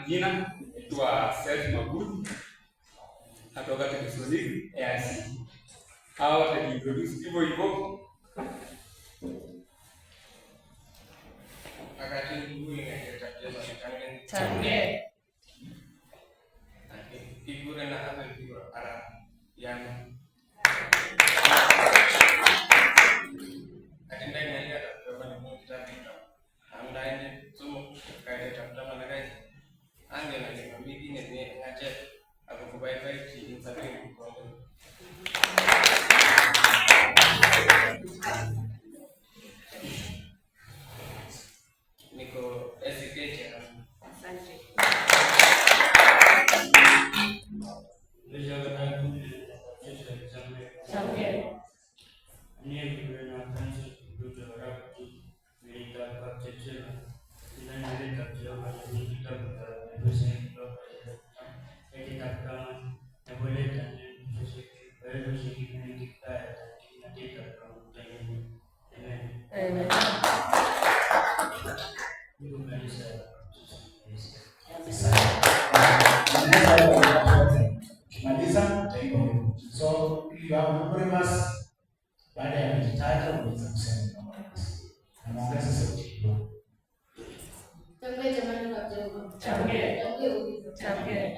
majina naitwa Seth Mabudi natoka Kiswahili AIC. Hawa watajiintroduce hivyo hivyo. Change. Figura na hapa figura Arab yani atenda ni ya kwa ni kitabu ambaye somo kaida tafuta managaji ange na ni mabidi ni ngaje akukubai bai ki sabi kwa niko SKT. Asante. So you have numerous baada ya kujitaja unaweza kusema kama na muongeza sauti kidogo. Tangia jamani kwa jogo. Change. Tangia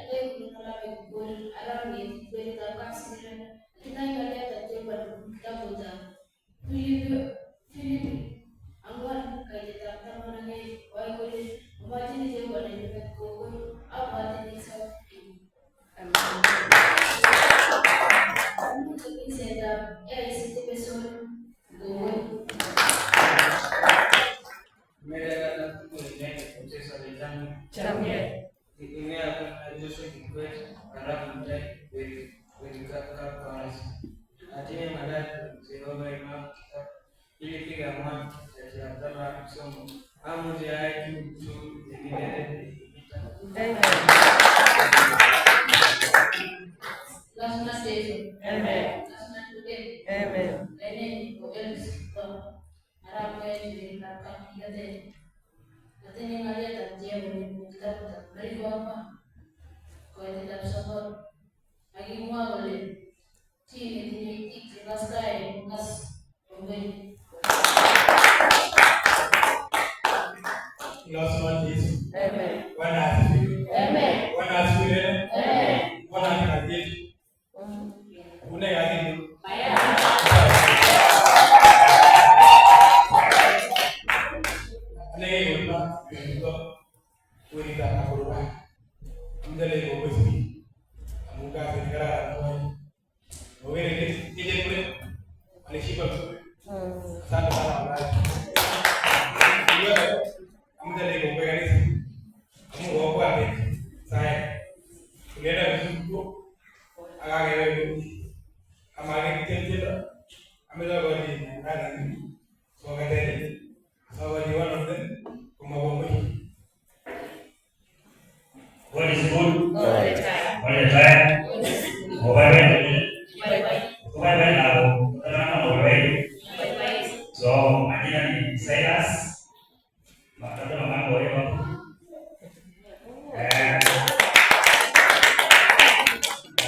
kuna mekuburi alami kweli kwa sira. Kinaangalia tatizo la kitabu cha Filipi. Angwa kaita kama nani kwa kweli mwajini je bwana nimekoko au mwajini sawa. Change. Ini apa Joseph Kikwete Arab Mdai with Kakas. Artinya ada Jehovah Imam ili piga mwana ya kama somo amu ya tu ingine Lazima stage. Amen. Lazima today. Amen. Nene ko elsko Arab ni nakapia de. Nataka ngalia tajia ni kitabu cha Biblia hapa. Kwa kitabu sasa akimwa wale chini ni ikikastae ngas mbele. Lazima Yesu. Amen. Bwana asifiwe. Amen. Bwana asifiwe. Amen. Bwana akaje. Una yadi. Wanita akurwa ndale go wesbi amuka fikra no wele ile kule alishiba sana sana ndio ndale go gani amu go kwa ate sai kuleta vizuri agage amage kitendo amela badi nani so gadeli so badi one of them kumabomoi. God is good All the time. all the time. Bye Ubaye nao kama ubaye. bye. So majina ni Silas. Matoto mambo hapo.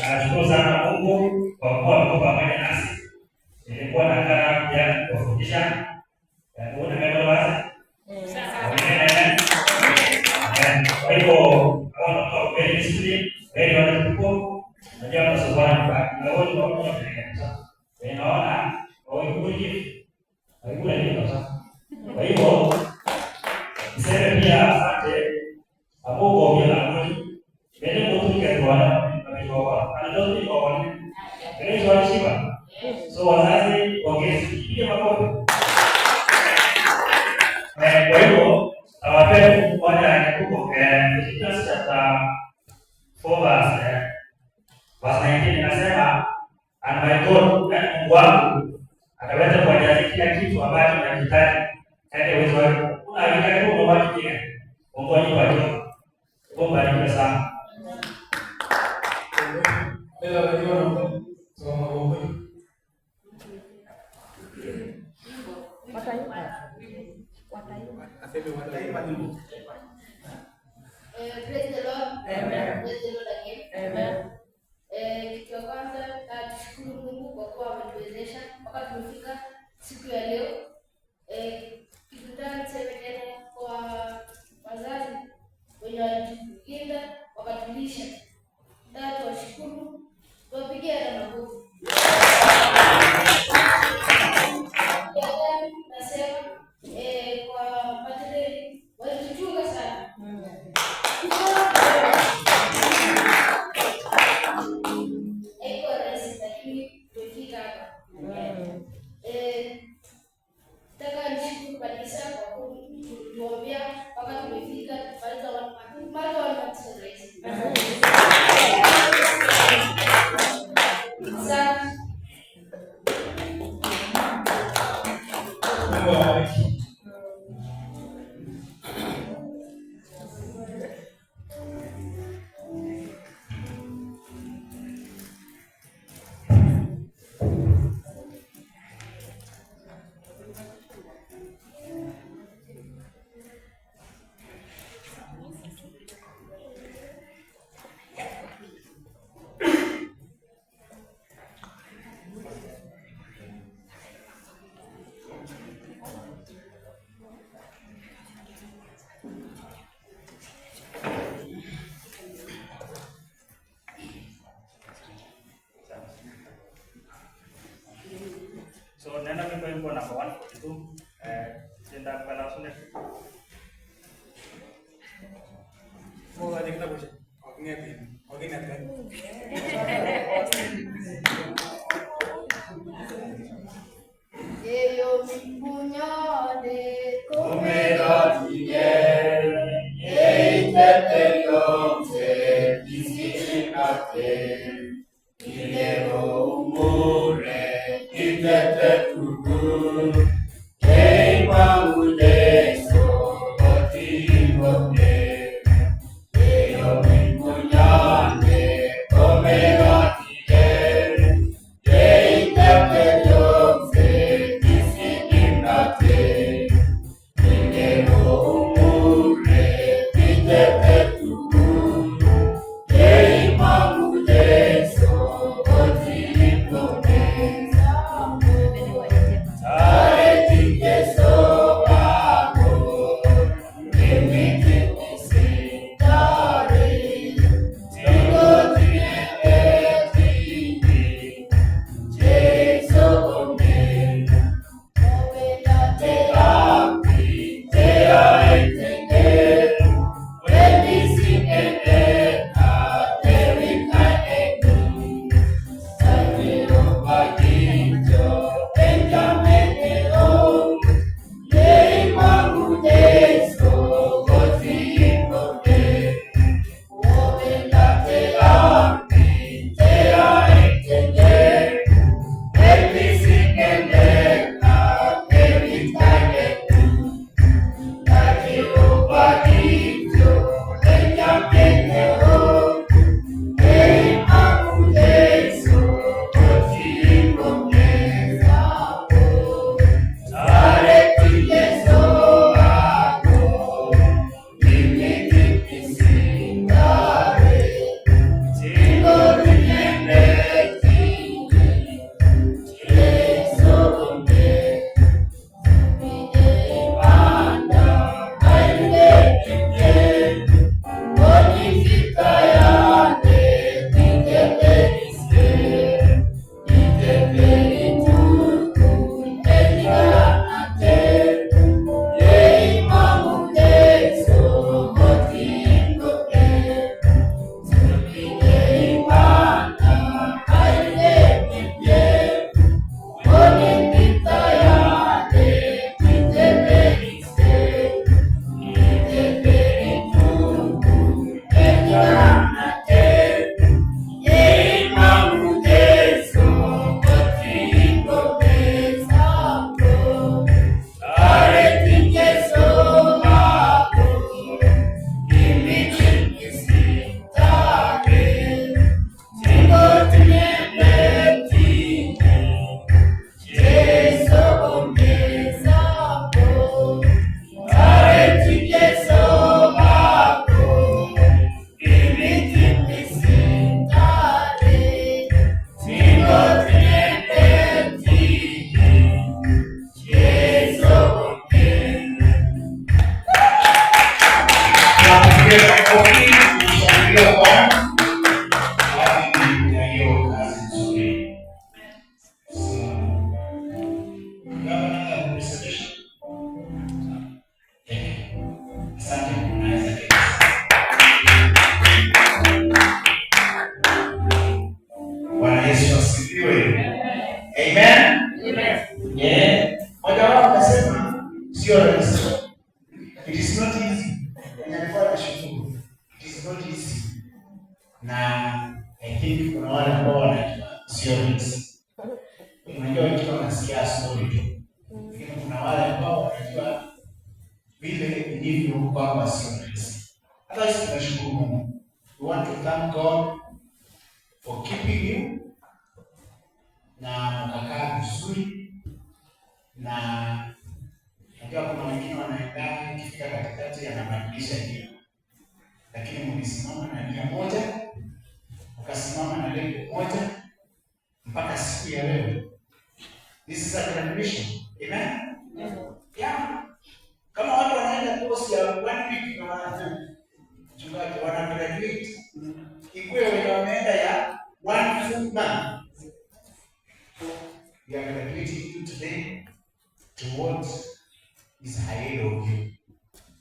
Nashukuru sana Mungu kwa kuwa amekuwa pamoja nasi. Nilikuwa nakaa pia kufundisha. Kuona kama wazi. Kwa hivyo very disciplined, very honest people. Najua masuala mbali. Na wote wanaona kabisa. Unaona, waikuji. Waikula nini kabisa. Kwa hivyo niseme pia asante hapo kwa bila mwezi. Ndio mtu kiongoza ametoka. Anatoka kwa wale. Ndio wanashiba. So wazazi wangesikia makofi. Kwa hivyo awapende kuona huko Ephesians chapter 4 verse 19 inasema and my God and Mungu wangu ataweza kujaza kila kitu ambacho unahitaji katika uwezo wake. Kuna hakika kwa mambo mengine. Mungu anibariki. Mungu bariki sana. Ela badiwa so mabomoi. Praise the Lord. Kitu ya kwanza tunashukuru Mungu kwa kuwa ametuwezesha mpaka tumefika siku ya leo. Kitu tano tuseme tena kwa wazazi wenye walitulinda wakatulisha. Tatu, washukuru, tuwapigie na makofi. Nasema kwa matereli walituchunga sana. Haikuwa rahisi lakini tumefika hapa. Nataka nishukuru kanisa kwa kutuombea mpaka tumefika mara wanapata rahisi. So nenda kwa wimbo number 142 tenda kwa langsung deh. Mau aja kita baca. Oke ingat kan? Yo punya de Omega Tiel, Eitetelion se disciplinate, Ilero umure, Itetetugu, Keima udeso, Otimote, Yo Mimunyane, Omega Tiel, Eitetelion se disciplinate, Ilero umure, Itetetugu, It is not easy. It is not easy. Na I think kuna wale ambao wanajua sio rahisi. Unajua wengine wanasikia story tu. Lakini kuna wale ambao wanajua vile ilivyo kwamba sio rahisi. Hata sisi tunashukuru Mungu. We want to thank God for keeping you na mkakaa vizuri, na najua kuna wengine wanaenda ikifika katikati anabadilisha nia, lakini mlisimama na nia moja, ukasimama na lengo moja mpaka siku ya leo. This is a graduation. Amen? Yeah. Kama watu wanaenda course ya 1 week na mchungaji wana graduate, ikuwe wameenda ya 1 full month. We are graduating you today to what is ahead of you.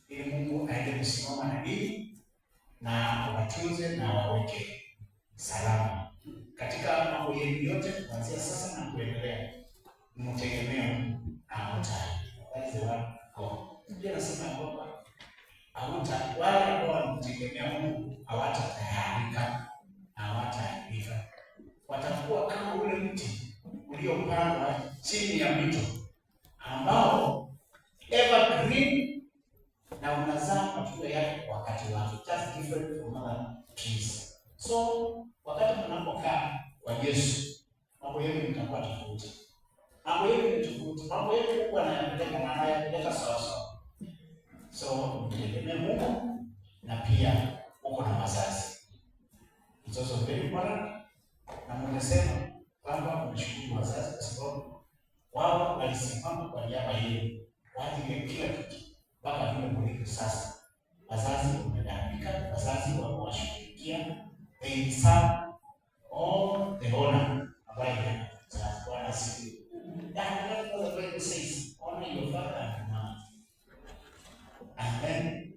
Ili Mungu aende kusimama na hili na watunze na waweke salama katika mambo yenu yote kuanzia sasa na kuendelea. Mtegemea Mungu hawataacha. That is the word God. Ndio nasema kwamba wale ambao wanamtegemea Mungu hawatataharika na hawataaibika. Watakuwa kama ule mti uliopandwa chini ya mito ambao evergreen na unazaa matunda yake kwa wakati wake, just different from other trees. So wakati mnapokaa kwa Yesu, mambo yenu yatakuwa tofauti. Mambo yenu ni tofauti. Mambo yenu Mungu anayapeleka sawa sawa. So mtegemee Mungu na pia uko na wazazi. It's also very important. Na mnasema kwamba mnashukuru wazazi kwa sababu wao walisimama kwa niaba yenu kwa ajili ya kila kitu mpaka vile mlivyo sasa. Wazazi wamedamika, wazazi wamewashughulikia. They deserve all the honor ambayo wazazi wanasikia. That's what the Bible says. Honor your father and mother. And then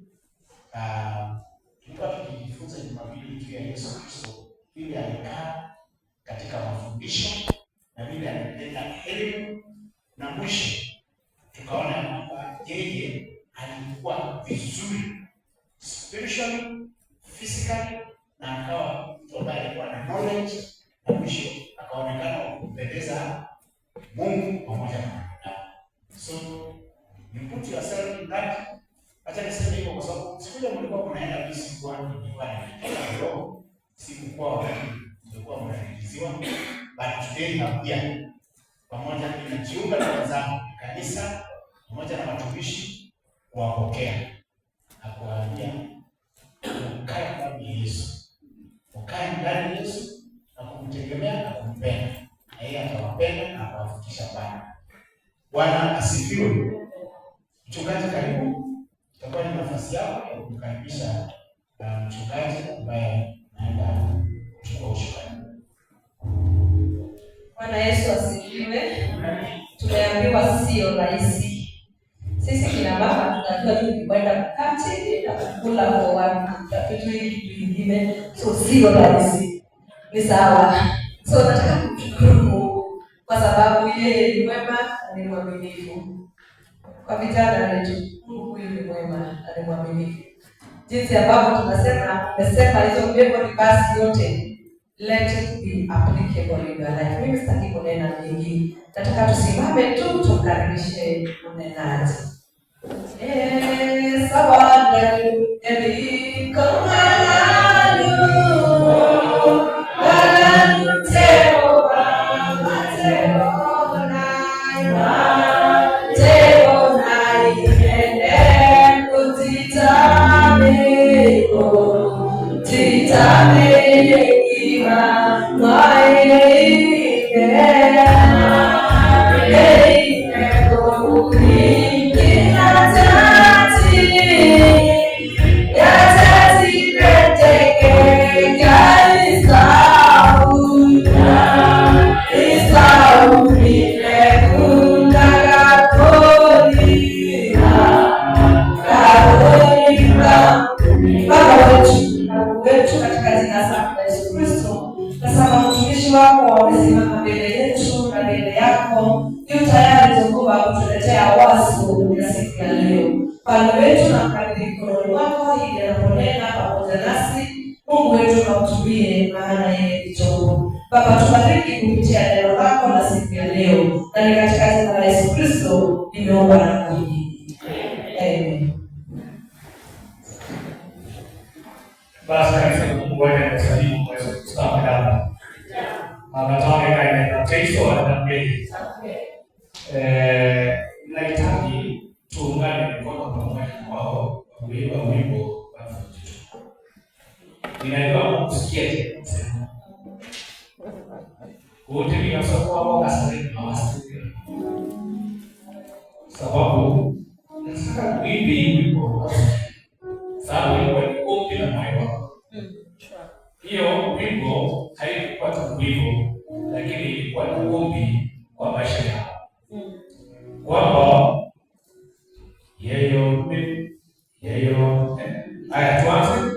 tulikuwa tukijifunza Jumapili juu ya Yesu Kristo vile alikaa katika mafundisho na vile alipenda elimu, na mwisho tukaona kwamba yeye alikuwa vizuri spiritually, physically, na akawa mtu ambaye alikuwa na knowledge, na mwisho akaonekana kumpendeza Mungu pamoja na wanadamu. So you put yourself in that. Acha niseme hivyo kwa sababu siku ile mlikuwa mnaenda bisi kwa nilikuwa na roho, sikuwa wakati mlikuwa mnaelezewa, but today hapia pamoja ninajiunga na wenzangu kanisa pamoja na watumishi kuwapokea na kuwaambia ukae ndani ya Yesu, ukae ndani ya Yesu na kumtegemea na kumpenda, na yeye atawapenda na atawafikisha mbali. Bwana asifiwe. Mchungaji, karibu. Itakuwa ni nafasi yako ya kumkaribisha mchungaji ambaye anaenda kuchukua ushuhuda. Bwana Yesu asifiwe. Tumeambiwa sio rahisi. Sisi kina baba tunajua tu ni kwenda kukati na kukula kwa watu vitu hivi vingine, so sio rahisi. Ni sawa. So nataka kumshukuru Mungu kwa sababu yeye ni mwema na ni mwaminifu. Kwa vijana wetu, Mungu huyu ni mwema na ni mwaminifu. Jinsi ambavyo tumesema hizo mbegu basi yote, let it be applicable in your life. Mimi sitaki kunena mengi. Nataka tusimame tu tukaribishe mnenaji. Sabanda eli komalalu wala teo Yes. pamoja nasi. Mungu wetu akutumie, maana yeye ni chombo. Baba, tubariki kupitia neno lako na siku ya leo, na ni katika jina la Yesu Kristo nimeomba na kuamini. Amen. Basi kanisa Mungu wewe anasalimu kwa sababu hapa. Tunataka kaina taifa na mbele. Nahitaji tuungane mkono pamoja kwao kuimba wimbo wa Mungu. Ninajua kusikia tena. Wote ni wasawa wa asili na asili. Sababu nataka kuimba wimbo. Sababu wimbo ni ombi la moyo wako. Hiyo wimbo haikuwa tu wimbo, lakini ilikuwa ni ombi kwa maisha yao. Kwamba yeyo haya tuanze.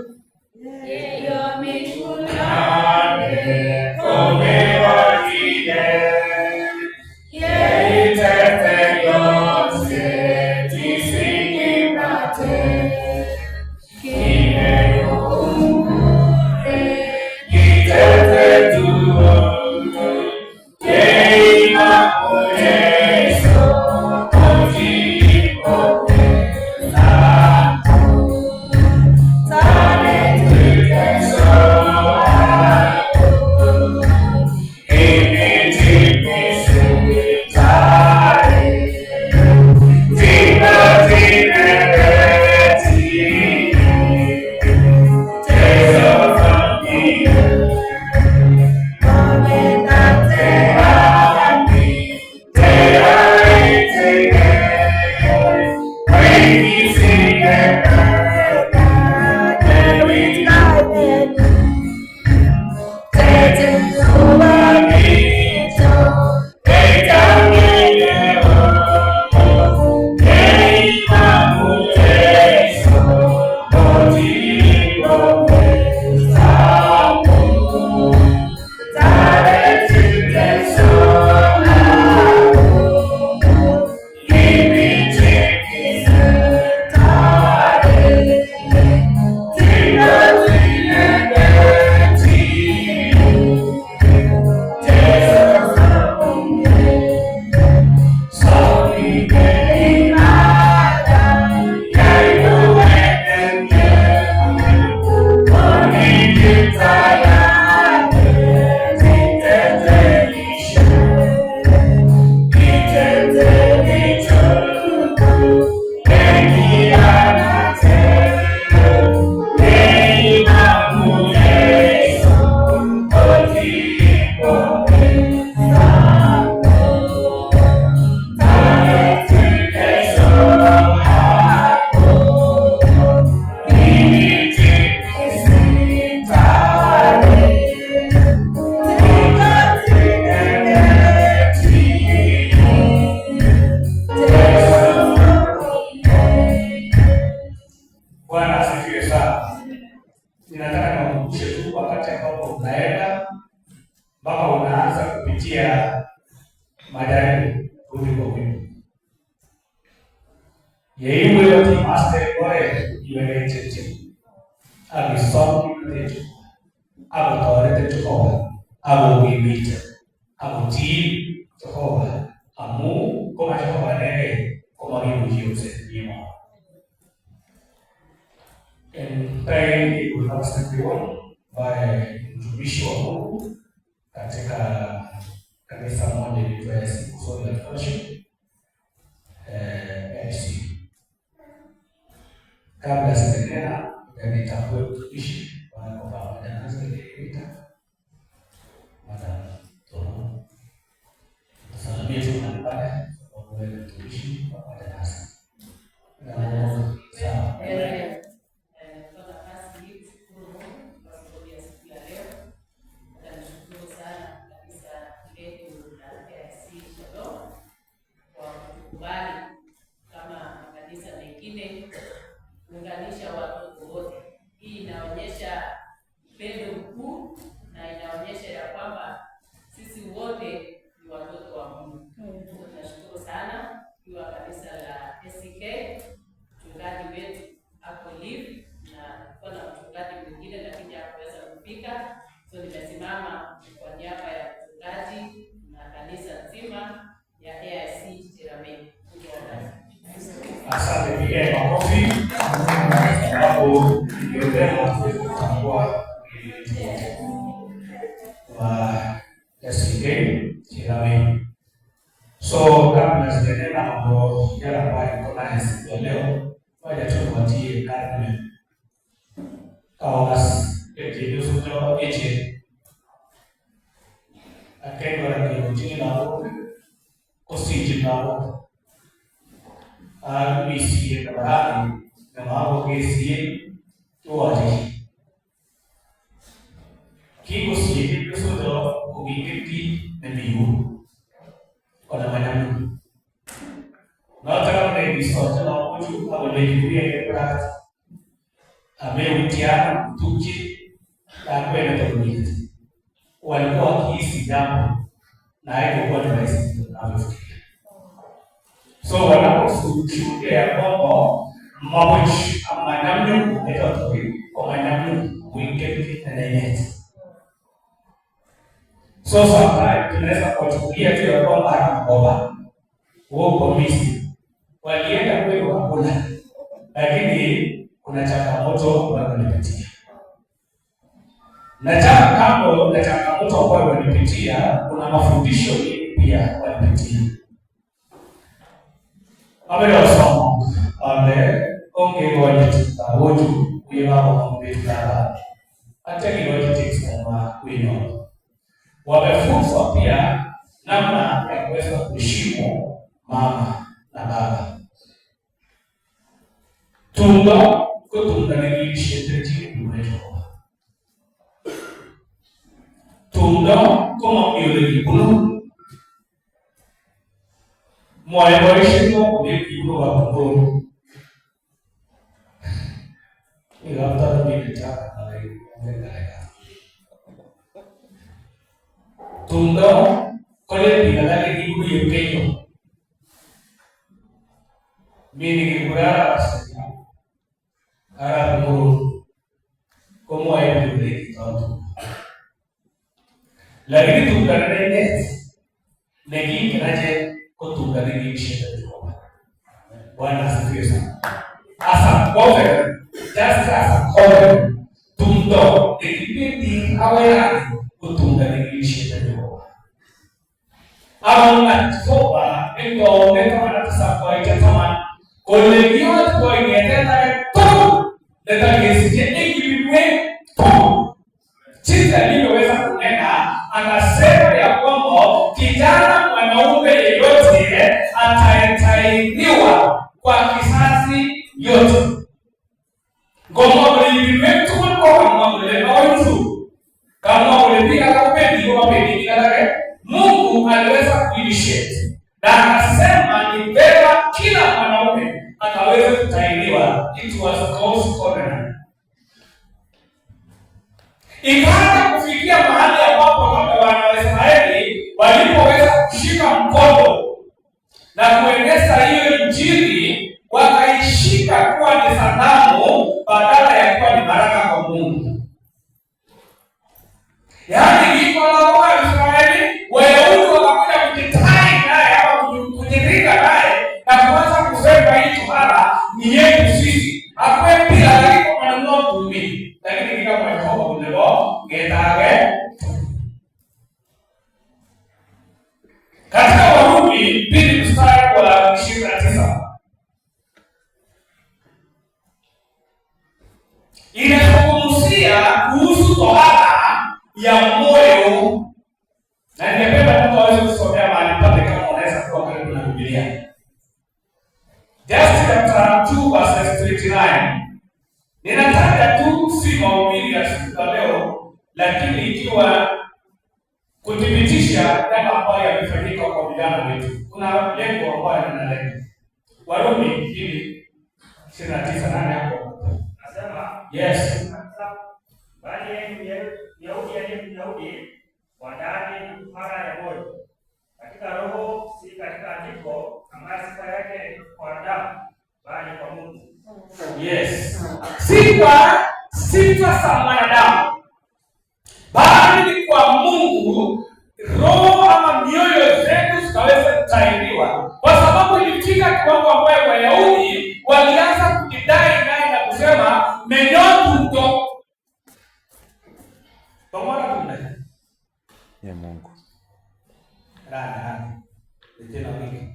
kuunganisha watu wote. Hii inaonyesha kufika. So nimesimama kwa niaba ya mchungaji na kanisa nzima ya AIC Cherame. Asante pia makofi. Hapo ndio kutambua SK Cherame. So kabla sijaendelea mambo yale ambayo niko nayo siku ya leo, wacha tuwatie karne. Kawas eti usuto eche. Akendo la kiyochini na kosiji na misi kabahari na mambo kesi tuwaje. Kiko siye usuto kubikiti na miu. Kuna maneno. Nataka kueleza na watu wanaojibuia kwa ameutia tuki na kwenda kutumika. Walikuwa wakihisi jambo na haikuwa ni rahisi kufikiria. So wanaposhuhudia kwamba maboshi ama namna kutoka kwa namna kuingeti na net. So sometimes tunaweza kuchukulia tu ya kwamba anaomba. Wao komisi walienda kwa hakuna. Lakini kuna changamoto ambayo wanapitia. Na changamoto ambayo wanapitia, kuna mafundisho pia wanapitia. Abela somo woju kuiwa mbele hata ni logistics kama wino. Wamefunzwa pia namna ya kuweza kuheshimu mama na baba. Tunda kutunganisha tatizo mwetu. Tunda kama yule kibulu. Moyo walishinda ni kibulu wa kibulu. Ni hata mimi nataka kuendelea. Tunda kole pigana kibulu yukeyo. Mimi nikikura Arab guru como hay un dedicado. Lakini tukarene negi kinaje kutukarene kisha kwa. Bwana asifiwe sana. Asa cover just as cover tumdo ikipindi awaya kutukarene kisha kwa. Awana soba endo kama natasakwa itatama kolegio to ingenda tu Netagesikia ikiliwe tu. Jinsi alivyoweza kunena, anasema ya kwamba kijana mwanaume yeyote atatainiwa kwa kizazi yote. Ngoma uliliwe tu kama ulelewa kama ulipika kapendi kwa pendi kale Mungu aliweza kuinitiate. Na anasema ni bora kila mwanaume akaweza kutainiwa. It was God's covenant. Ikaanza kufikia mahali ambapo wana wa Israeli walipoweza kushika mkono na kueneza hiyo injili, wakaishika kuwa ni sanamu badala ya kuwa ni baraka kwa Mungu. Yaani iko na wa Israeli Wayahudi wakakuja kujitai naye au kujiringa naye na kuanza kusema hii tohara ni yetu sisi. Hapo pia alikuwa ananua kumi. Lakini kama Yehova unelo ngetage. Katika Warumi pili mstari wa 29. Inazungumzia kuhusu tohara ya moyo. Na ningependa mtu aweze kusomea mahali pale kama unaweza kuwa karibu na Biblia. Just chapter 2 verse 39. Ninataja tu si mahubiri ya siku leo, lakini ikiwa kuthibitisha yale ambayo yamefanyika kwa vijana wetu. Kuna lengo ambalo linalenga. Warumi 2:29 hapo. Nasema yes. Bali Yahudi wadani mara ya moyo katika roho, si katika andiko, ambayo sifa yake kwa damu bali kwa Mungu. Yes. Sifa za mwanadamu bali ni kwa Mungu roho ama mioyo zetu zikaweza kutahiriwa, kwa sababu ilifika kiwango ambayo Wayahudi walianza kujidai naye na kusema menyotuto pamoja kuna ya Mungu rada tena wingi.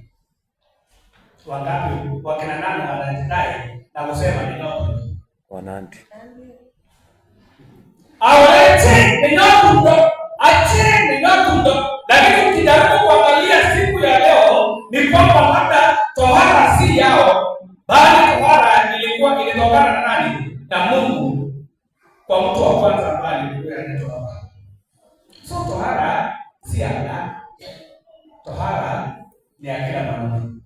Wangapi wakina nani wanajidai na kusema menyotuto? Wanandi awalete menyotuto, ache menyotuto. Lakini ukijaribu kuangalia siku ya leo ni kwamba labda tohara si yao, bali tohara ilitokana na nani? Na Mungu kwa mtu wa kwanza ambaye alikuwa anatoa. So tohara si ya tohara ni ya kila mwanadamu.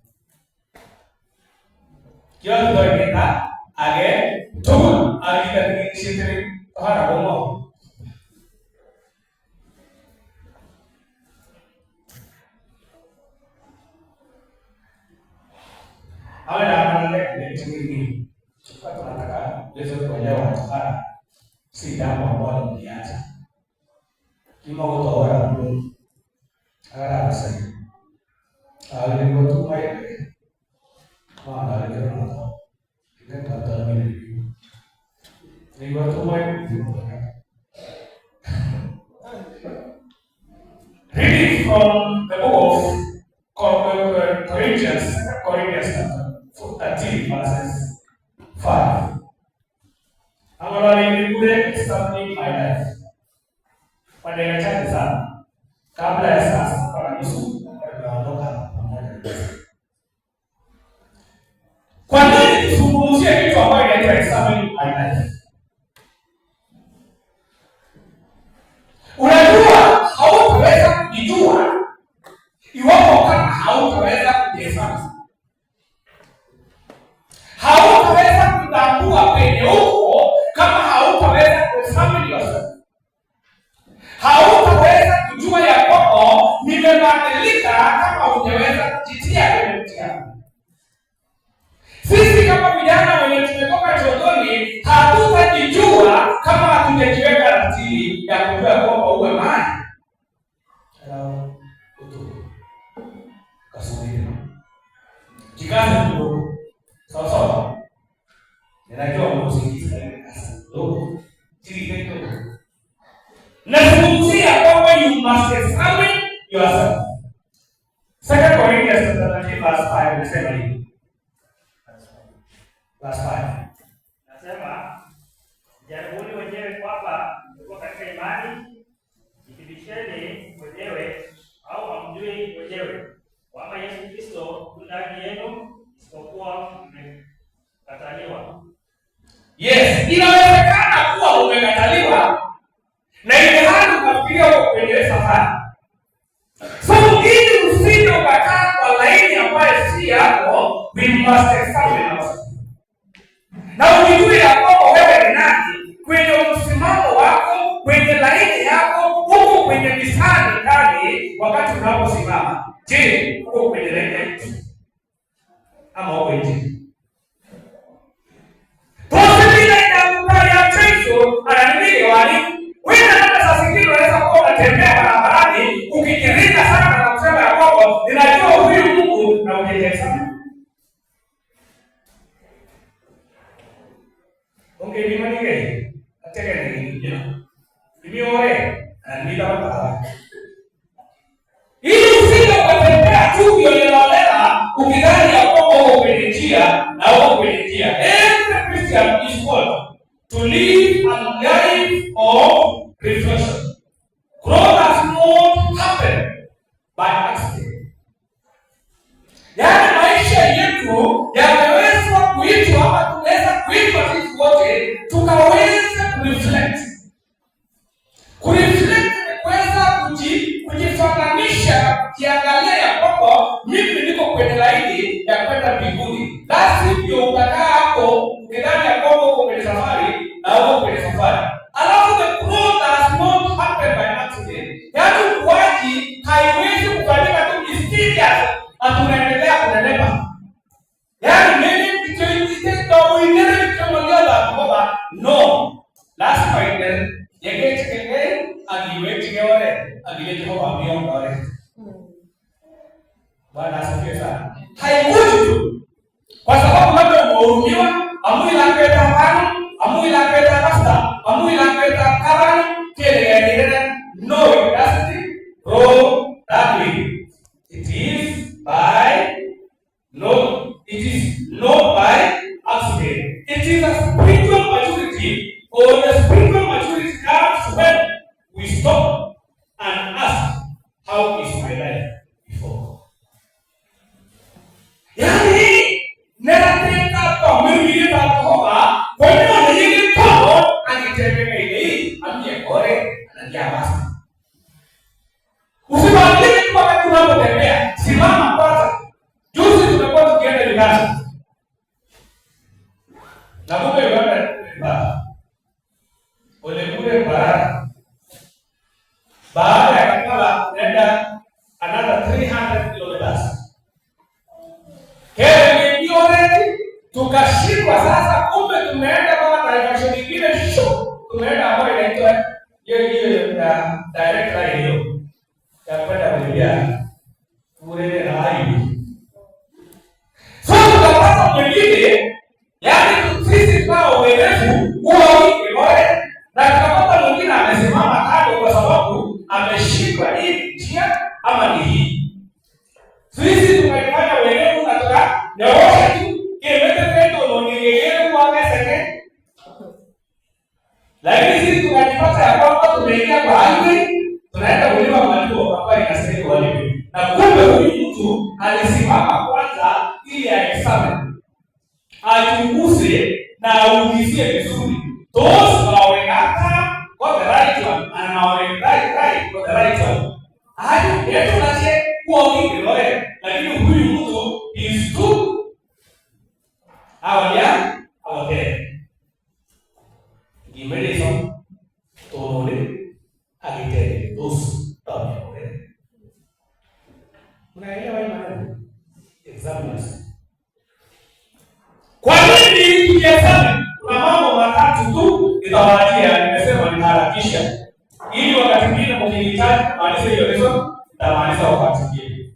Kila mtu anataka age tu alikatikishitiri tohara bomo. Awala anataka kutimia. Kwa tunataka Yesu kuelewa tohara si jambo ambalo mliacha. Kima utawala Mungu. Ara sasa. Ale ngo tu mai. Maana ale kama kita kata mimi. Ni ngo tu mai. Reading from the book of Corinthians chapter 13 verses 5. I'm going to establish my life. Pada chache sana kabla ya sasa kwa Yesu anaondoka pamoja. Kwa nini tuzungumzie kitu ambacho inaitwa establish my life? Unajua hautaweza kujijua iwapo kama hautaweza kujihesabu. Hautaweza kutambua penye uko kama hautaweza kuexamine yourself. Hautaweza kujua ya kwamba nimebadilika kama hujaweza kujitia kwenye mtihani. Sisi kama vijana wenye tumetoka chotoni hatutajijua kama hatujajiweka ratili ya kujua kwamba uwe maji. Hello, utu. Kasubiri. Jikaze kidogo. Sawa sawa. Ninajua mnaosikiza kasi kidogo. Chini kidogo. Nazungumzia kwamba you must examine yourself. 2 Corinthians 13 verse 5 nasema hivi. Verse 5. Nasema jaribuni wenyewe kwamba mko katika imani, jithibitisheni wenyewe au hamjui wenyewe kwamba Yesu Kristo yu ndani yenu, isipokuwa mmekataliwa. Yes, inawezekana kuwa umekataliwa na ile hali unafikiria uko kwenye safari. So ili usije ukakaa kwa laini ambayo si yako, we must examine ourselves. Na ujue ya kwamba wewe ni nani kwenye msimamo wako, kwenye laini yako, huko kwenye mistari kali wakati unaposimama. Je, uko kwenye laini yako ama uko nje? Wewe hata sasa hivi unaweza kuwa unatembea barabarani ukijirika sana na kusema ya kwamba ninajua huyu Mungu na ujejesha. Nimanige. Ataka ni Nimeore na nitaona. Ili usije ukatembea tu ukielewa ukidhani ya kwamba uko kwenye njia na uko kwenye njia. Every Christian is called to live a life of reflection. Growth does not happen by accident. Yaani maisha yetu yameweza kuitwa ama tunaweza kuitwa sisi wote tukaweza kureflect. Kureflect ni kuweza kujifananisha, kujiangalia ya kwamba mimi niko kwenye laini ya kwenda mbinguni. Basi ndio utakaa hapo ukidhani ya kwamba uko kwenye safari na uko kwenye safari. Alafu the growth does not happen by accident. Yaani ukuaji haiwezi kufanyika tu mysterious atunaendelea kunenepa. Yaani mimi no, lazima ende yengechekeke akiweke ore akile Jehova miomba ore. Bwana asifiwe sana. Haikuji tu kwa sababu labda umehurumiwa, amui la kwenda hapana, amui la kwenda pasta, amui la kwenda kabani, kile no, it doesn't grow that way. It is not by accident. It is a spiritual maturity, or the spiritual maturity comes when we stop and ask, how is my life before? Yani, nerateka pamili ta Jehova, kwa nini Paulo anitembea ile amie kore anajiamasa. Usibadilike kwa wakati unapotembea, simama kwanza. Juzi tumekuwa tukienda Uganda. Na kumbe Uganda ba. Ole kule baraka. Baada ya Kampala nenda another 300 kilometers. Kile ndio ready tukashikwa sasa, kumbe tumeenda kwa direction nyingine sho. Tumeenda ambayo inaitwa hiyo direct line hiyo. Ya kwenda Bulgaria. Kule na hivi. Sasa tunapata mwingine, yani sisi kwa uelevu huwa wiki moja, na tunapata mwingine amesimama kando kwa sababu ameshikwa hii njia ama ni hii. Sisi tunafanya uelevu na tunaosha tu kimete peto ndio kwa meseke. Lakini sisi tunajipata ya kwamba tumeingia kwa highway, tunaenda kulima malipo hapa inasema walipe. Na kumbe huyu mtu alisimama kwanza ili aexamine, achunguze na aulizie vizuri. Those wawekata kwa the right one and right for the right one. Hadi yetu nache kwa wingi loe, lakini huyu mtu is too awali Gimereson tole agitele dos tabi. Unaelewa hii maneno? Examiners. Kwa nini tukiexamine? Kuna mambo matatu tu itawaajia, nimesema nitaharakisha. Ili wakati mwingine mkihitaji maanisha hiyo lesson, nitamaliza wakati mwingine.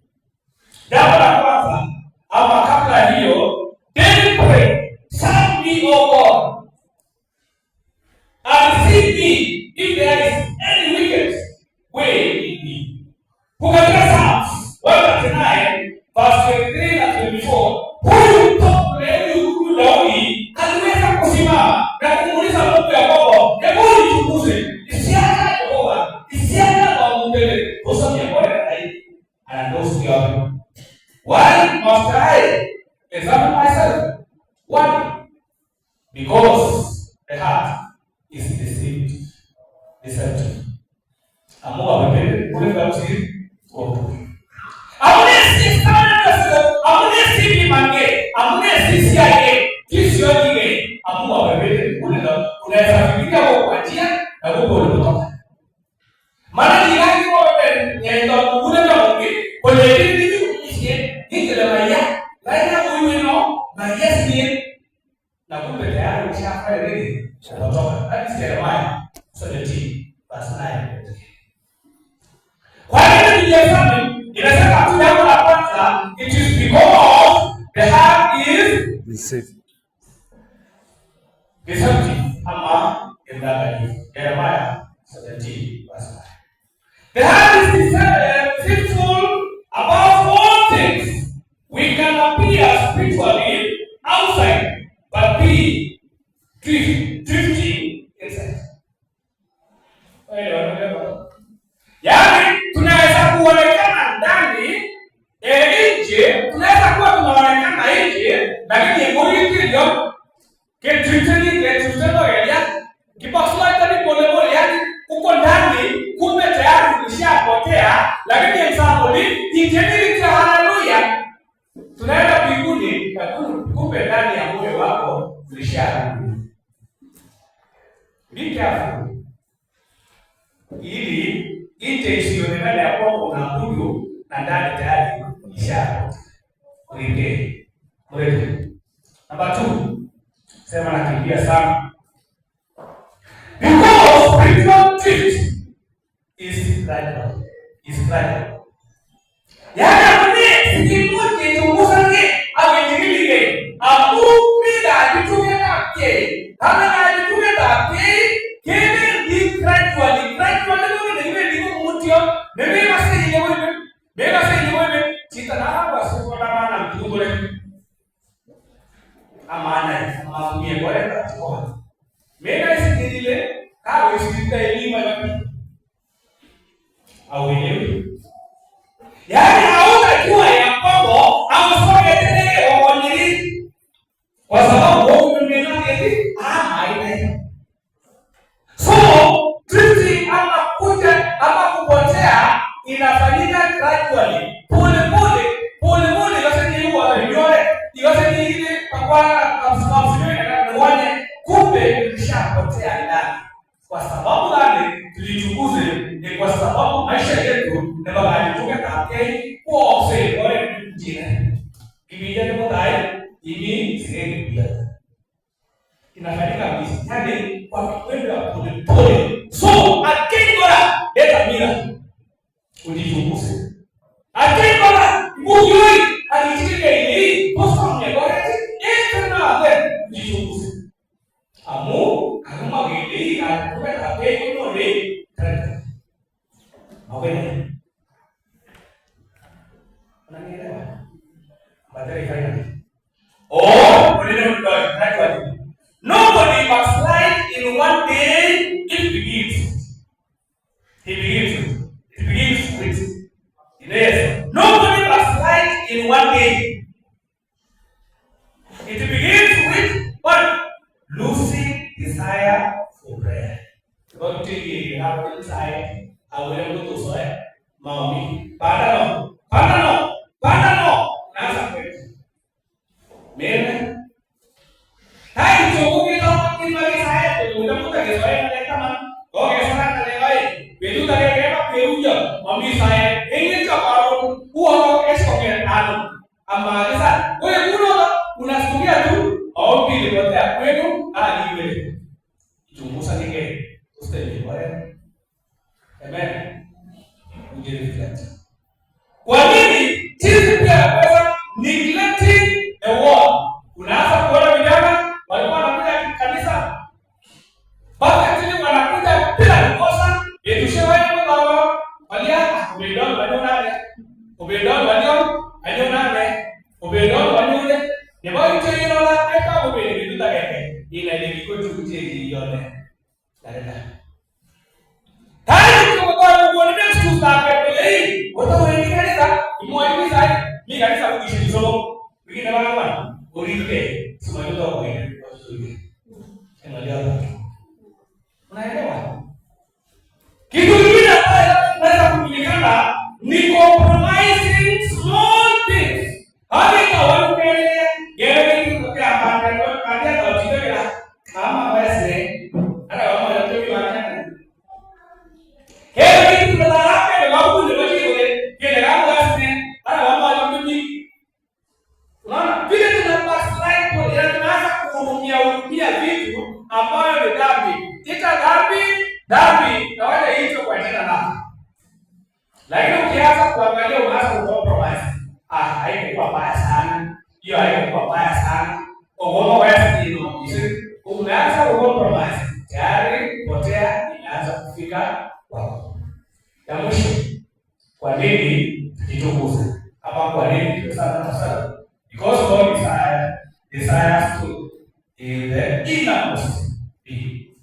Jambo la kwanza, ama kabla hiyo, daily pray, serve me, O God, and see me if there is any wicked way in me. Kukatika Psalms 139 verse 23 na 24, huyu Daudi aliweza kusimama na kumuuliza Mungu ya kwamba hebu nichunguze isiaka Yehova, isiaka kwa Mungu kosa ya bora zaidi. Anadosi yao. Why must I examine myself? Why? Because the heart is deceptive. Amua wewe kule kwa msiri kwa amnesi mange, amnesi siaye, kisioni amua wewe unaweza fikiria kwa njia na huko unatoka. Maana ni gani wewe nenda kule na mungu kwenye hili usiye hiki la maya laina huyu na yes ni na kumbe tayari ushafanya nini kutoka. That is Jeremiah 17 verse 9. Kwa nini tunasema inasema tu jambo la kwanza, it is because the heart is deceptive ama endagalifu. Jeremiah 17 verse 9. The heart is deceitful above all things. We can appear spiritually outside but be drifting inside. Yaani tunaweza kuonekana ndani nje, tunaweza kuwa tunaonekana nje, lakini mwili ndio kitutendo ya kipasua tani pole yani uko ndani kumbe tayari ulishapotea, lakini example injili ya haleluya tunaenda mbinguni kumbe ndani ya moyo wako ulisharudi. Be careful ili nje isionekane ya kwamba unaabudu na ndani tayari ishara. Urejee. Namba 2. Sema nakimbia sana. Because spiritual drift gradual. Is gradual. Yaani ni sikimoje tumusange awejirige. Amu bila kitume take. Hana kitume take. Kene di gradually. Gradually ni mutio. Nebe basi ile Bega sasa ni cita na basi kwa maana mtungule. Amana mamie bora kwa. Mega sikilile kawe sikita elimu ya au elewi. Yaani hautajua ya kwamba amsome tena waonili. Kwa sababu wao mmenena eti haina. So, drifting ama kupotea inafanyika gradually. Pole yote ni huwa ndio yote ni ile kwa msimamo na wane kumbe ilishapotea ndani. Kwa sababu gani tulichunguze? Ni kwa sababu maisha yetu na baba alituka take kwa sasa bora mjini. Ibija ni mtai ini sehemu bila. Inafanyika mistari kwa kwenda pole. So, akingora leta mira. Ujichunguze. Akingora mujui alichike hii posta mnegoreti tena ujichunguze. Amu kama gili anakwenda peke nore tena. Mawele. Unanielewa? Badala ifanye. Gradually. Nobody must slide in one day if he begins. It begins with. Yes. Nobody must slide in one day. It begins with what? Losing desire for prayer. Don't think you have desire. I will go to soil. Mommy. Pardon. That's a question. Amen. Hai chunguki to kimali saya tu udah muda ke soal mereka man. Oke sana kalian betul tadi mereka peruja. Mami saya ingin cakap uang esoknya anu. Amma kisah, unasikia tu au pili wote kwenu aliwe. Chunguza nige ustahili bora. Amen. Ungeni reflect. Kwa nini sisi pia kwa neglecting the word? Unaanza kuona vijana walikuwa wanakuja kanisa. Baba tili wanakuja bila kukosa, yetushewe kwa baba. Walia ubedon wanyonane. Ubedon wanyone. Nebo ite inola eka ubedon biduta keke. Ina lingiko chukutie yone. Dareda. Tadi kwa kwa next to start pele. Wote wengi kanisa, imwani sai. Mimi kanisa kuishi solo. Wengine wana urike. Sema ndio kwa hiyo. Unaelewa? Unaelewa? Kitu kingine ambacho naweza kujulikana ni compromising small things. Hadi kwa watu gere kwa hapa ndio kandia kwa tibela kama wese ana wao ndio wanataka. Hebu kitu tunataka kwa watu ndio wajue gere kama wese ana wao ndio unaona vile tunapaswa tunaanza kuhurumia vitu ambayo ni dhambi. Tika dhambi na wale hicho kwa jina lako. Lakini ukianza kuangalia unaanza kucompromise. Haikuwa mbaya sana. Hiyo haikuwa mbaya sana. Ugomo wewe ndio umeanza kucompromise. Tayari potea inaanza kufika kwako. Ya mwisho. Kwa nini tukichunguza? Hapa kwa nini tunasema because God desires to in the innermost being.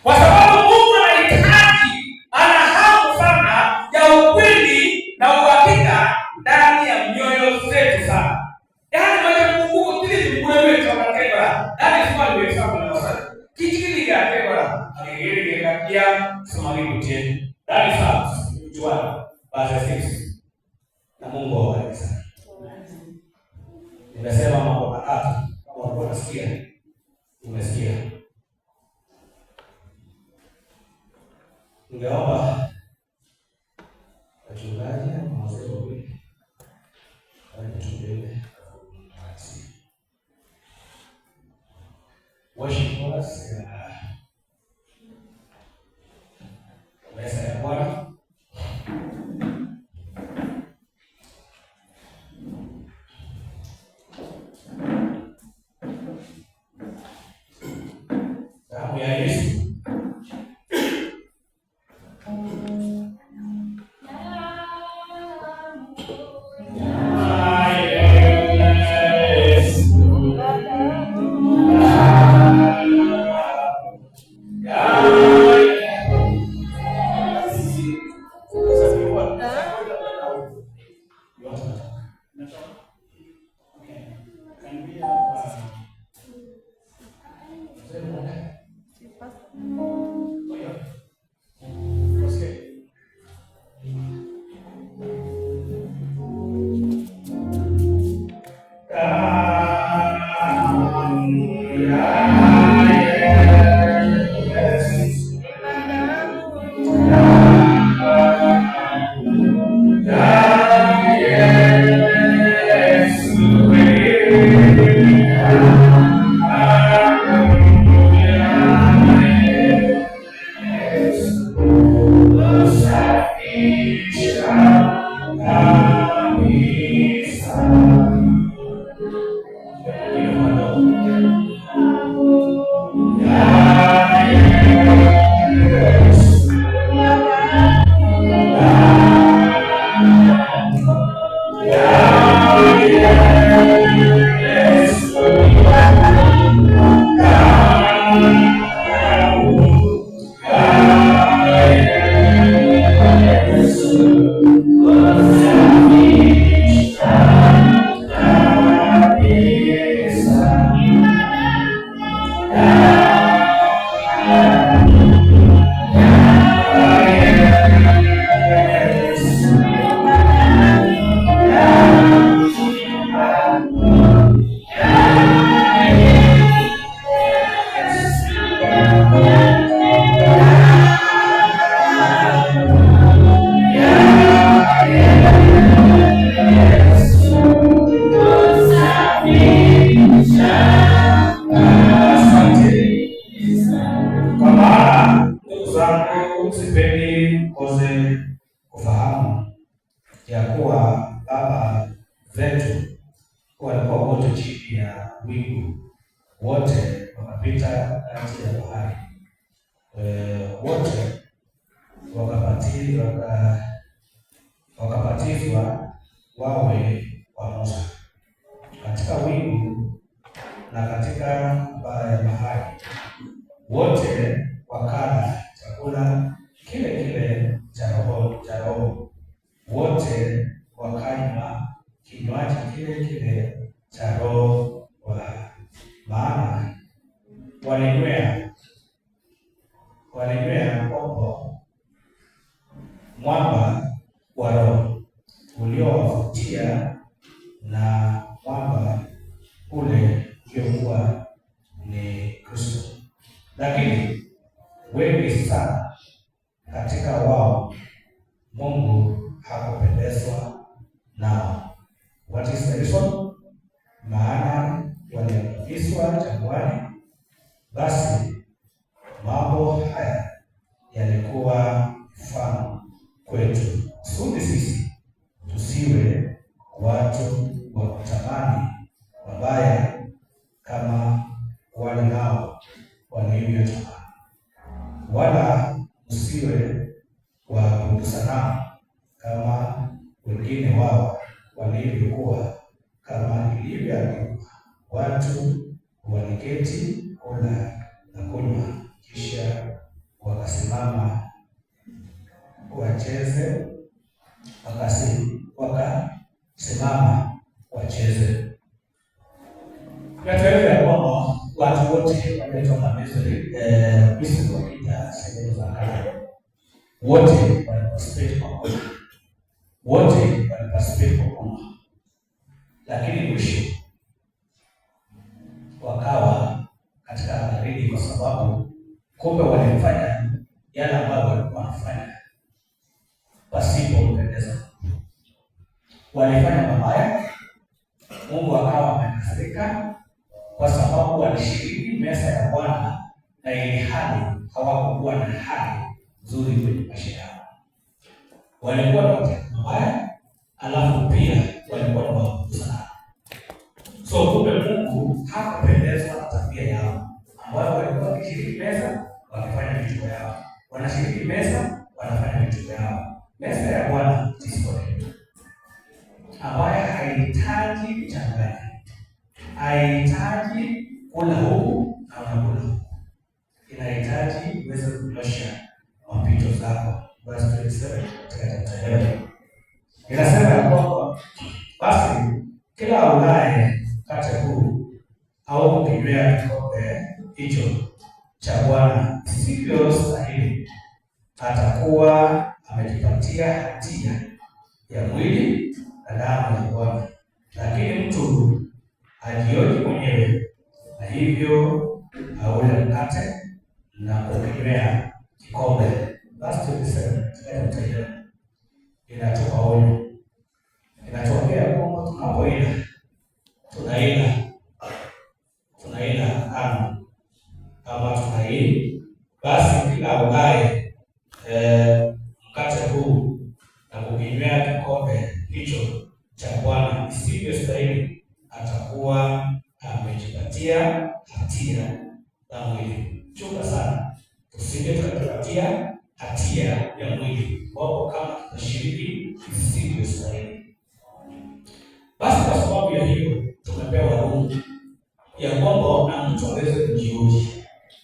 Kwa sababu Mungu anahitaji, ana hamu sana ya ukweli na uhakika ndani ya mioyo zetu sana. Yaani mwenye Mungu kile wewe tunataka. That is why we example ourselves. Kichikili ya kebara, angegere kia somali kutie. That is how John verse 6. Na Mungu awabariki sana. Nimesema mambo matatu kama ulikuwa unasikia. Umesikia. Ningeomba wachungaji na wazee wawili watumbele worship us Yesu. Ya kuwa baba zetu walikuwa wote chini ya wingu, wote wakapita kati ya bahari, wote wakapatizwa wawe wa Musa katika wingu na katika bahari, wote wakala chakula kile kile cha roho, wote wakanywa kinywaji kile kile cha roho, maana walinywea kombo mwamba wa roho uliowavutia, na mwamba ule uliokuwa ni Kristo. Lakini wengi sana katika wao Mungu hakupendezwa nao. What is the reason? Maana waliangamizwa jangwani. Basi mambo haya yalikuwa mfano kwetu, kusudi sisi tusiwe watu wa kutamani mabaya kama wale nao walivyotamani, wala msiwe waabudu sanamu kama wengine wao walivyokuwa, kama ilivyoandikwa, watu waliketi kula na kunywa, kisha wakasimama wacheze, wacheze. Tunatueleza ya kwamba watu wote waliotoka Misri wakija sehemu za kale, wote waliparticipate kwa kunywa, lakini mwisho wakawa katika hatarini, kwa sababu kumbe walifanya yale ambayo walikuwa wanafanya pasipo kupendeza. Walifanya mabaya, Mungu akawa amekasirika kwa sababu walishiriki meza ya Bwana na ili hali hawakuwa na hali nzuri kwenye maisha yao. Walikuwa na matendo mabaya, alafu pia walikuwa na waabudu sanamu. So kumbe Mungu hakupendezwa na tabia yao ambayo walikuwa wakishiriki meza wakifanya vitu yao, wanashiriki meza, wanafanya vitu yao. Meza ya Bwana ambaye haihitaji kuchanganya, haihitaji kula huku na unakula huku, inahitaji uweze kunyosha mapito zako. Verse 27 inasema ya kwamba basi kila aulaye mkate huu au kukinywea kikombe hicho cha Bwana isivyostahili atakuwa amejipatia hatia ya mwili na damu ya Bwana. Lakini mtu ajioji mwenyewe, na hivyo aule mkate na kukinywea kikombe. Verse 27 inatoka onyo, inatokea kwamba tunapoila ama tunaili, basi kila aulaye mkate huu na kukinywea kikombe hicho cha Bwana isivyostahili atakuwa amejipatia hatia ya mwili. Chunga sana tusije tukajipatia hatia ya mwili wako kama tutashiriki isivyostahili. Basi kwa sababu ya hiyo tumepewa Roho ya kwamba na mtu aweze kujioji,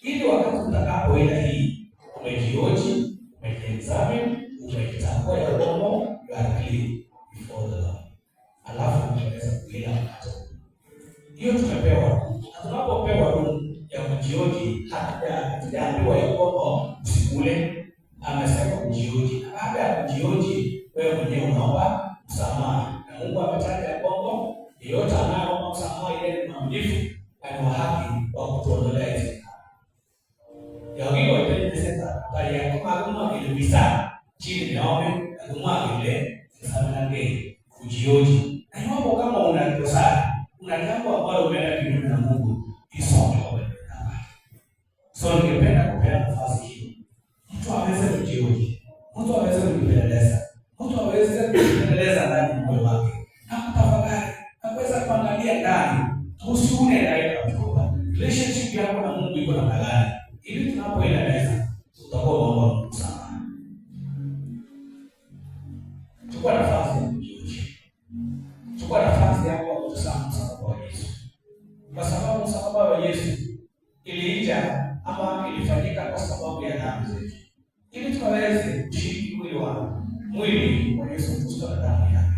ili wakati utakapoenda hii umejioji, umejiexamine, umejitambua ya kwamba you are clean before the Lord, alafu unaweza kuila mkate. Hiyo tumepewa Roho, na tunapopewa Roho ya kujioji, hatujaambiwa ya kwamba usikule. Amesema kujioji, na baada ya kujioji wewe mwenyewe unaomba msamaha, na Mungu ametaja ya kwamba yeyote anayeomba msamaha ile ni mwaminifu na ni wa haki wa kutuondolea hizo dhambi. Yagiwa wapendeza bali ya kama ile bisa chini naombe na kumwa ile sana ngeni kujioji. Na hapo kama una dosari, una jambo ambalo umeenda kinyume na Mungu, isome kwa wewe. So ningependa kupeana nafasi hii. Mtu aweze kujioji, mtu aweze kujipeleleza, mtu aweze kujipeleleza ndani ya moyo wake, na kutafakari, na kuweza kuangalia ndani, usiune ndani kwa relationship yako na Mungu iko namna gani, ili tunapoenda meza tutakuwa naomba Mungu sana. Chukua nafasi ya kujioji, chukua nafasi yako ya kutazama msalaba wa Yesu, kwa sababu msalaba wa Yesu iliija ama ilifanyika kwa sababu ya dhambi zetu, ili tukaweze kushiriki mwili wa Yesu Kristo na damu yake,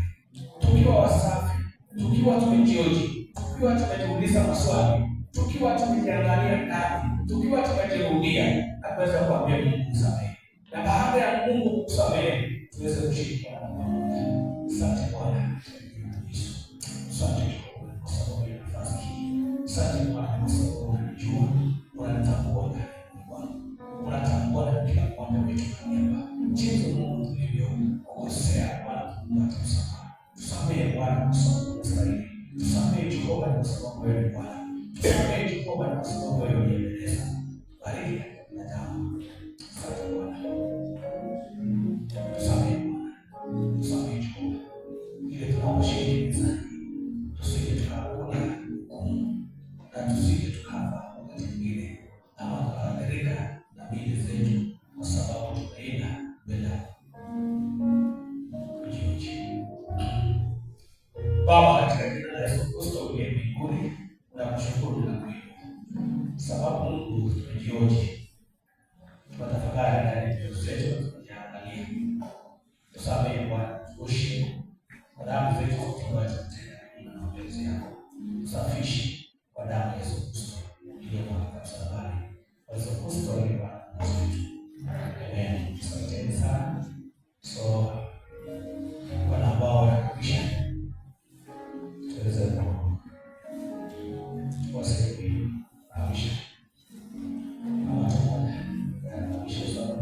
tukiwa wasafi, tukiwa tumejioji, tukiwa tumejiuliza maswali, tukiwa tumejiangalia ndani, tukiwa tumejirudia na kuweza kuambia Mungu msamehe, na baada ya Mungu kusamehe tuweze kushirikiana na Mungu. Asante Bwana, asante kwa sababu ya nafasi hii, asante Bwana kwa sababu unajua, unatambua ndani unatambua na kila mmoja wetu hapa jinsi Mungu tulivyokosea. Bwana Mungu atusamehe, tusamehe Bwana kwa sababu unastahili, tusamehe Jehova kwa sababu wewe ni Bwana, tusamehe Jehova kwa sababu wewe unapendeza. Bariki na damu. Asante Bwana, tusamehe Bwana, tusamehe Jehova, ili tunaposhiriki mezani tusije tukaona hukumu na tusije tukafa wakati mwingine ama tukaathirika na mili zetu kwa sababu tumeenda bila kujioji. Baba, katika jina la Yesu Kristo uliye mbinguni, nakushukuru na kuinua sababu Mungu tumejioji, tunatafakari ndani ya mioyo yetu, tunajiangalia. Tusamehe Bwana, tuoshe kwa damu zetu tunazotenda na mapenzi yako, tusafishe kwa damu ya Yesu Kristo iliyomwagika msalabani. Yesu Kristo aliye Bwana wetu. Amen. Asante sana. So wale ambao wanakabisha tuweze kuwasaidia kabisha kama tunaona kabisha sana.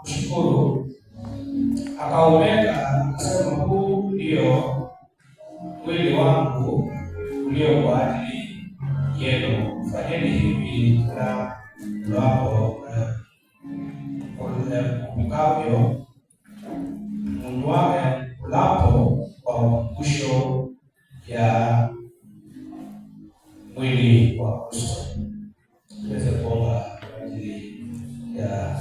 kushukuru, akaumega akasema, huu ndio mwili wangu ulio kwa ajili yenu, fanyeni hivi kila mkavyo, mnywae mlapo kwa ukumbusho ya mwili wa Kristo. Tuweze kuomba kwa ajili ya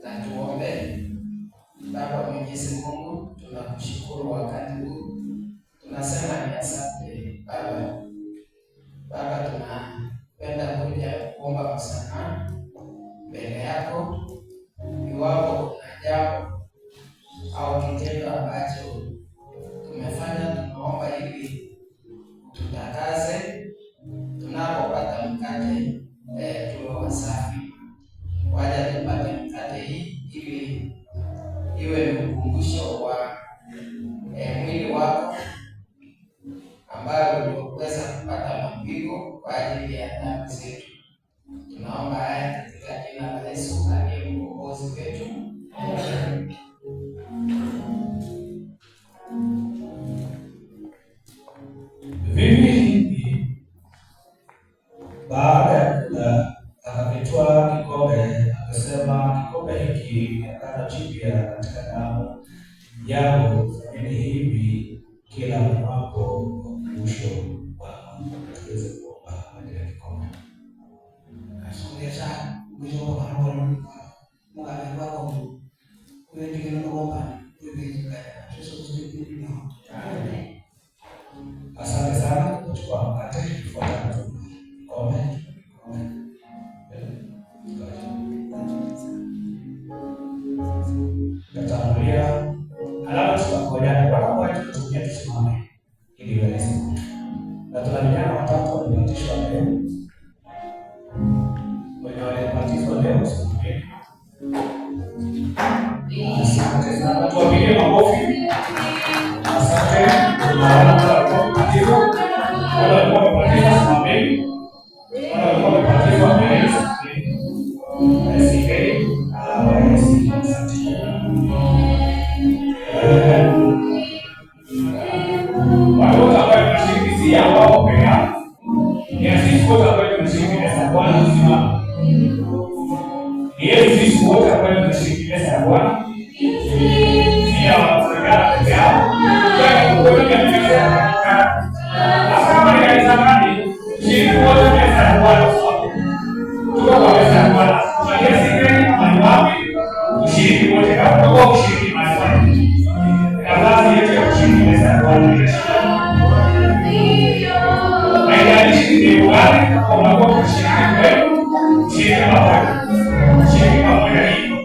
na tuombe. Baba Mwenyezi Mungu, tunakushukuru wakati huu, tunasema ni asante Baba. Baba, tunapenda kuja kuomba msamaha mbele yako iwapo kuna jambo au kitendo ambacho tumefanya. Tunaomba ili tutakaze tunapopata mkate, tuwe wasafi. Waja tupate mkate hii ili iwe ni ukumbusho wa mwili wako ambayo uliweza kupata mapigo kwa ajili ya dhambi zetu. Tunaomba haya katika jina la Yesu aliye mkombozi wetu. Vivi hivi baada ya kula akavitwaa kikombe, akasema, kikombe hiki ni agano jipya katika damu yangu, fanyeni hivi kila mwapo ukumbusho wangu. Tuweze kuomba kwa ajili ya kikombe. Asongeza mwisho wa roho mwana wako wewe ndiye unaomba wewe Amen. Asante sana kwa kuchukua mkate kufuatana na kikombe. Tutatangulia, alafu tutakoja kwa pamoja, tutumie tusimame ili iweze. Na tuna vijana watatu walibatizwa leo. Wenye walibatizwa leo simame. Asante sana, tuwapigie makofi. Asante. Tunaona kwa kubatizwa. Wale walikuwa wamebatizwa simame. Wale walikuwa wamebatizwa mbele. Asante. Watu ambao tunashirikizia wao pekee. Ni sisi wote ambao tunashirikisha Bwana mzima. Ni sisi wote ambao tunashirikisha Bwana. Pia wanafunga pekee yao. Kwa kuweka pekee. Kama ni kanisa gani? Shiriki wote pesa Bwana. Tuko kwa pesa ya Bwana. Kwa Yesu ni wapi? Ushiriki wote kama ushiriki mahali. Kazi yetu ya ushiriki pesa ya Bwana. Haijalishi ni wale unakuwa kushiriki wewe, ushiriki pamoja. Ushiriki pamoja hiyo.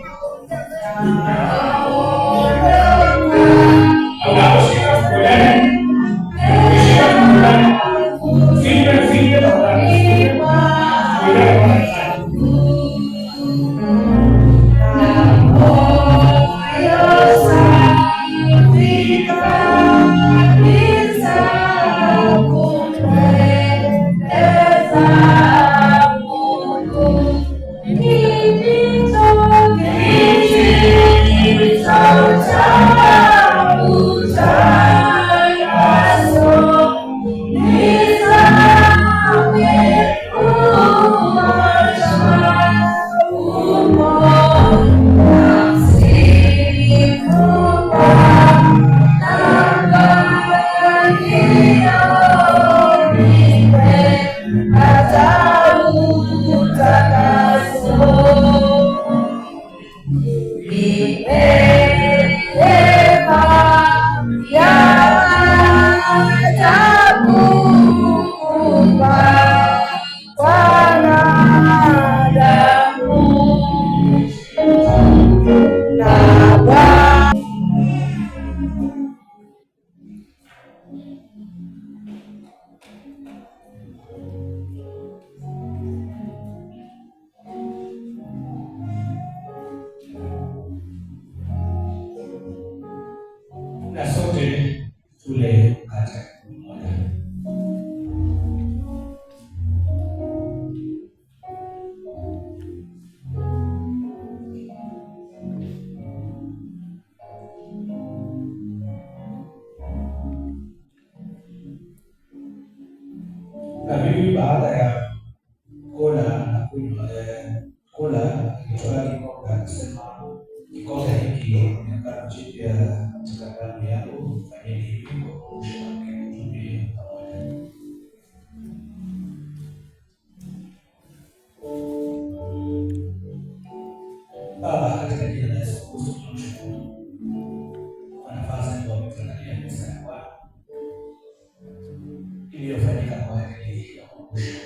swali kwamba anasema kikombe hiki ni agano jipya katika damu yangu, fanyeni hivi kwa ukumbusho wangu mkitumia pamoja. Baba, katika jina la Yesu Kristo tunamshukuru kwa nafasi ambayo umetuandalia meza ya Bwana iliyofanyika kwa ajili ya ukumbusho